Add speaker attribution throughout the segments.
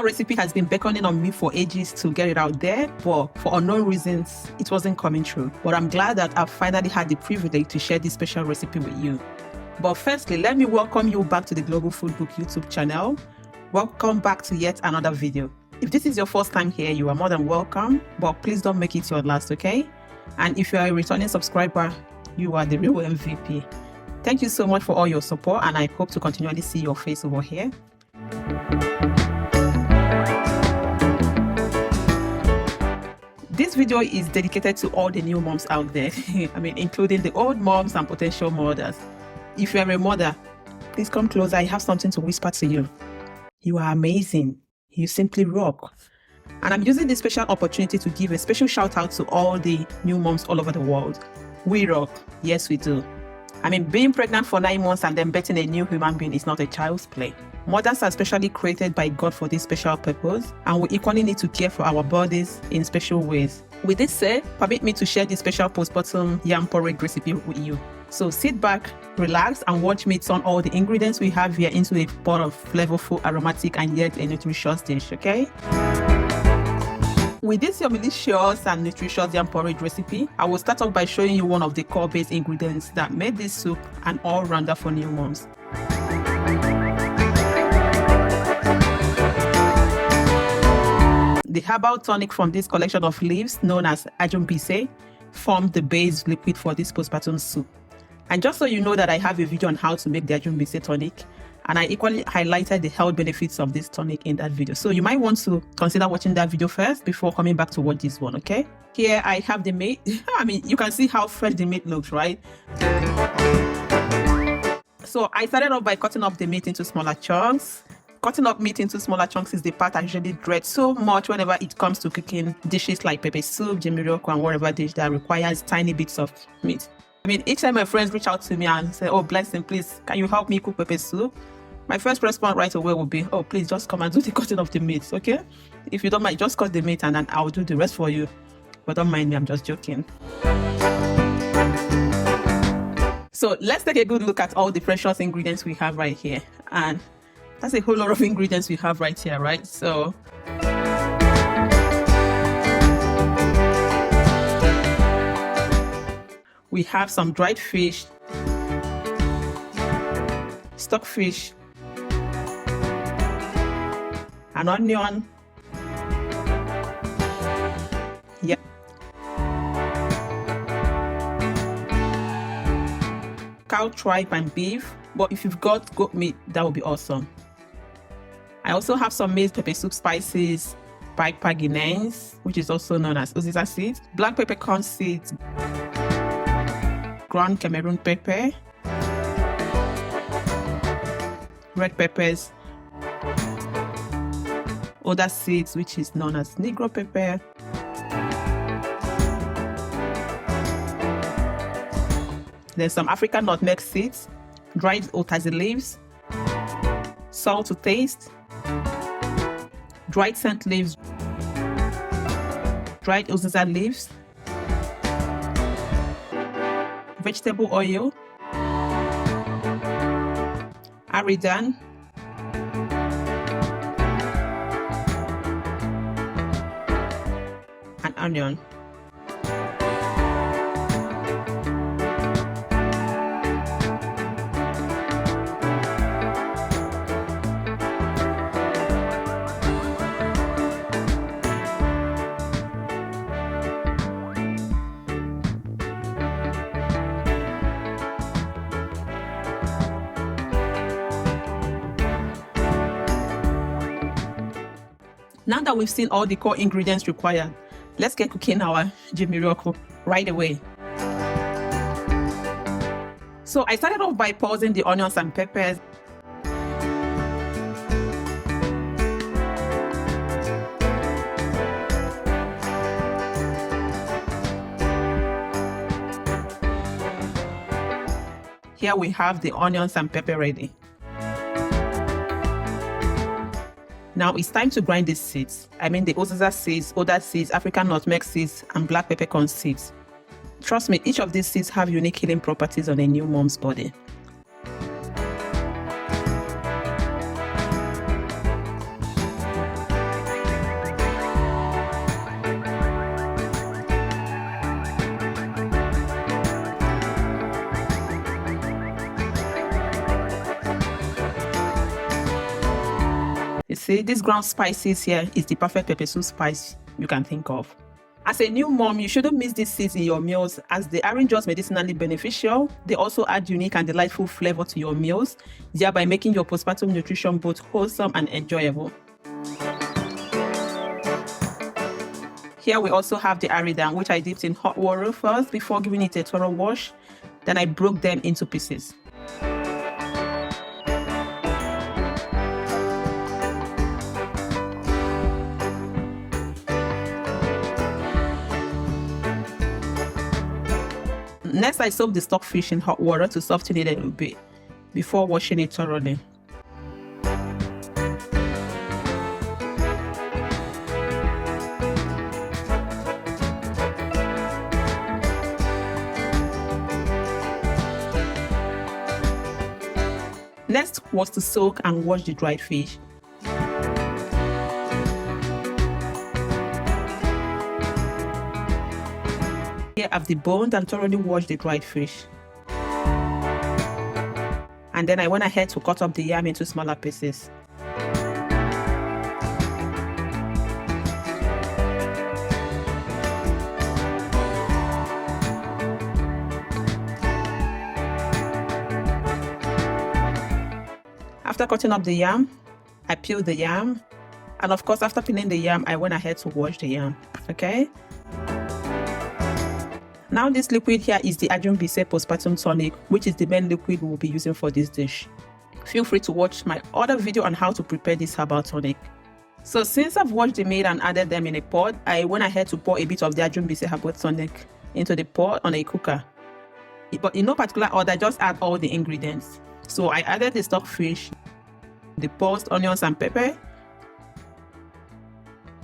Speaker 1: recipe has been beckoning on me for ages to get it out there, but for unknown reasons, it wasn't coming true. But I'm glad that I've finally had the privilege to share this special recipe with you. But firstly, let me welcome you back to the Global Food Book YouTube channel. Welcome back to yet another video. If this is your first time here, you are more than welcome, but please don't make it your last, okay? And if you are a returning subscriber, you are the real MVP. Thank you so much for all your support, and I hope to continually see your face over here. This video is dedicated to all the new moms out there, including the old moms and potential mothers. If you are a mother, please come closer. I have something to whisper to you. You are amazing. You simply rock. And I'm using this special opportunity to give a special shout out to all the new moms all over the world. We rock. Yes, we do. Being pregnant for 9 months and then birthing a new human being is not a child's play. Mothers are specially created by God for this special purpose, and we equally need to care for our bodies in special ways. With this said, permit me to share this special postpartum yam porridge recipe with you. So sit back, relax, and watch me turn all the ingredients we have here into a pot of flavorful, aromatic, and yet a nutritious dish, okay? With this your delicious and nutritious yam porridge recipe, I will start off by showing you one of the core base ingredients that made this soup an all-rounder for new moms. The herbal tonic from this collection of leaves, known as ajumbise, formed the base liquid for this postpartum soup. And just so you know that I have a video on how to make the ajumbise tonic, and I equally highlighted the health benefits of this tonic in that video. So you might want to consider watching that video first before coming back to watch this one, okay? Here I have the meat. You can see how fresh the meat looks, right? So I started off by cutting up the meat into smaller chunks. Cutting up meat into smaller chunks is the part I usually dread so much whenever it comes to cooking dishes like pepper soup, Ji Mmiri Oku, and whatever dish that requires tiny bits of meat. Each time my friends reach out to me and say, "Oh, Blessing, please, can you help me cook pepper soup?" My first response right away would be, "Oh, please just come and do the cutting of the meat, okay? If you don't mind, just cut the meat and then I'll do the rest for you. But don't mind me, I'm just joking." So let's take a good look at all the precious ingredients we have right here. And that's a whole lot of ingredients we have right here, right? So we have some dried fish, stockfish, an onion, cow tripe and beef, but if you've got goat meat, that would be awesome. I also have some maize pepper soup spices, guineans, which is also known as uziza seeds, black peppercorn seeds, ground Cameroon pepper, red peppers, other seeds, which is known as negro pepper, then some African nutmeg seeds, dried otazi leaves, salt to taste, dried scent leaves, dried uziza leaves, vegetable oil, aridan, and onion. Now that we've seen all the core ingredients required, let's get cooking our Ji Mmiri Oku right away. So I started off by pausing the onions and peppers. Here we have the onions and pepper ready. Now it's time to grind these seeds. The uziza seeds, other seeds, African nutmeg seeds, and black peppercorn seeds. Trust me, each of these seeds have unique healing properties on a new mom's body. See, these ground spices here is the perfect pepper soup spice you can think of. As a new mom, you shouldn't miss these seeds in your meals, as they aren't just medicinally beneficial, they also add unique and delightful flavor to your meals, thereby making your postpartum nutrition both wholesome and enjoyable. Here we also have the aridan, which I dipped in hot water first before giving it a thorough wash. Then I broke them into pieces. Next, I soaked the stockfish in hot water to soften it a little bit before washing it thoroughly. Next was to soak and wash the dried fish. Here I've deboned and thoroughly washed the dried fish. And then I went ahead to cut up the yam into smaller pieces. After cutting up the yam, I peeled the yam. And of course, after peeling the yam, I went ahead to wash the yam. Okay? Now this liquid here is the Uterine Postpartum Tonic, which is the main liquid we'll be using for this dish. Feel free to watch my other video on how to prepare this herbal tonic. So since I've washed the meat and added them in a pot, I went ahead to pour a bit of the Uterine herbal tonic into the pot on a cooker. But in no particular order, just add all the ingredients. So I added the stockfish, the paused onions and pepper,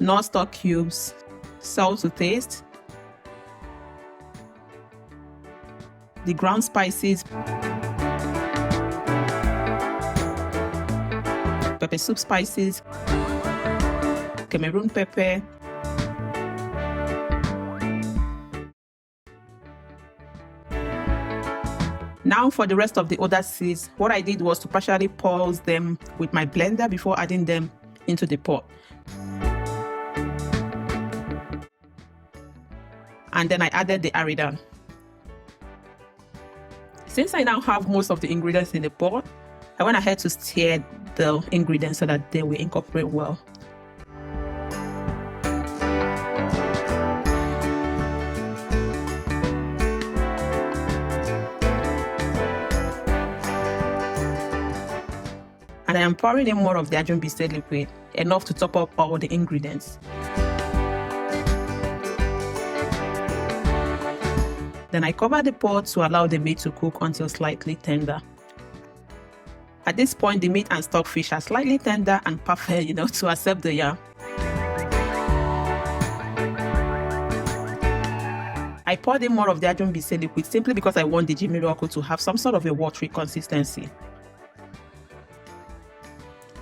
Speaker 1: non-stock cubes, salt to taste, the ground spices, pepper soup spices, Cameroon pepper, Now for the rest of the other seeds, what I did was to partially pulse them with my blender before adding them into the pot. And then I added the aridan. Since I now have most of the ingredients in the pot, I went ahead to stir the ingredients so that they will incorporate well. And I am pouring in more of the Uterine liquid, enough to top up all the ingredients. Then I cover the pot to allow the meat to cook until slightly tender. At this point, the meat and stockfish are slightly tender and perfect, to accept the yam. I poured in more of the Uterine liquid simply because I want the Ji Mmiri Oku to have some sort of a watery consistency.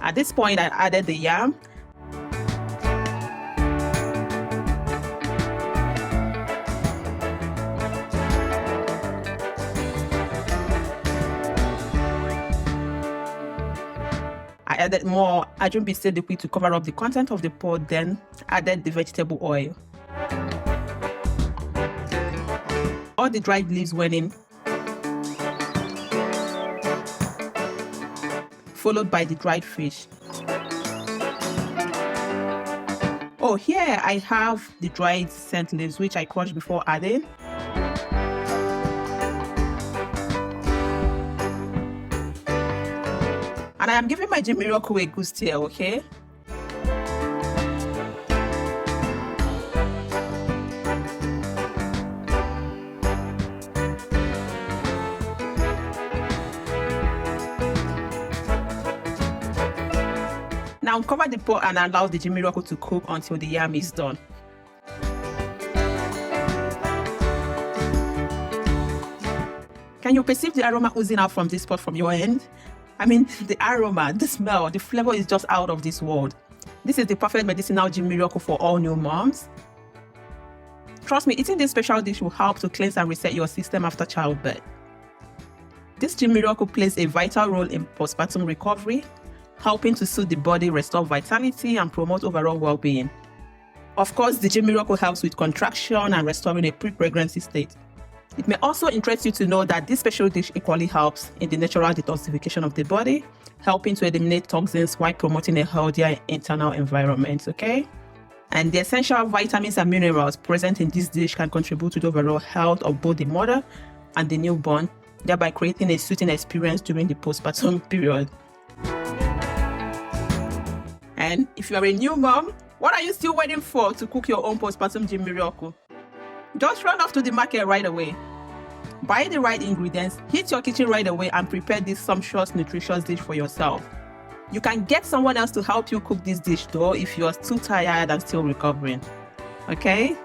Speaker 1: At this point, I added the yam. I added more Uterine liquid to cover up the content of the pot, then added the vegetable oil. All the dried leaves went in, followed by the dried fish. Oh, here I have the dried scent leaves, which I crushed before adding. And I am giving my Ji Mmiri Oku a good stir, okay? Now cover the pot and allow the Ji Mmiri Oku to cook until the yam is done. Can you perceive the aroma oozing out from this pot from your end? I mean, the aroma, the smell, the flavor is just out of this world. This is the perfect medicinal Ji Mmiri Oku for all new moms. Trust me, eating this special dish will help to cleanse and reset your system after childbirth. This Ji Mmiri Oku plays a vital role in postpartum recovery, helping to soothe the body, restore vitality, and promote overall well-being. Of course, the Ji Mmiri Oku helps with contraction and restoring a pre-pregnancy state. It may also interest you to know that this special dish equally helps in the natural detoxification of the body, helping to eliminate toxins while promoting a healthier internal environment, okay? And the essential vitamins and minerals present in this dish can contribute to the overall health of both the mother and the newborn, thereby creating a soothing experience during the postpartum period. And if you are a new mom, what are you still waiting for to cook your own postpartum Ji Mmiri Oku? Just run off to the market right away. Buy the right ingredients, hit your kitchen right away, and prepare this sumptuous, nutritious dish for yourself. You can get someone else to help you cook this dish though if you are too tired and still recovering. Okay?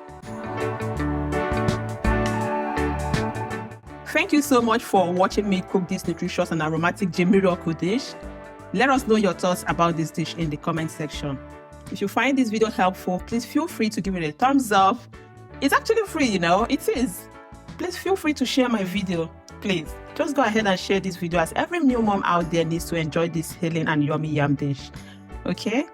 Speaker 1: Thank you so much for watching me cook this nutritious and aromatic Ji Mmiri Oku dish. Let us know your thoughts about this dish in the comment section. If you find this video helpful, please feel free to give it a thumbs up. It's actually free, you know, it is. Please feel free to share my video. Please, just go ahead and share this video as every new mom out there needs to enjoy this healing and yummy yam dish. Okay?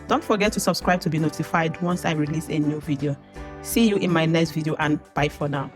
Speaker 1: Don't forget to subscribe to be notified once I release a new video. See you in my next video and bye for now.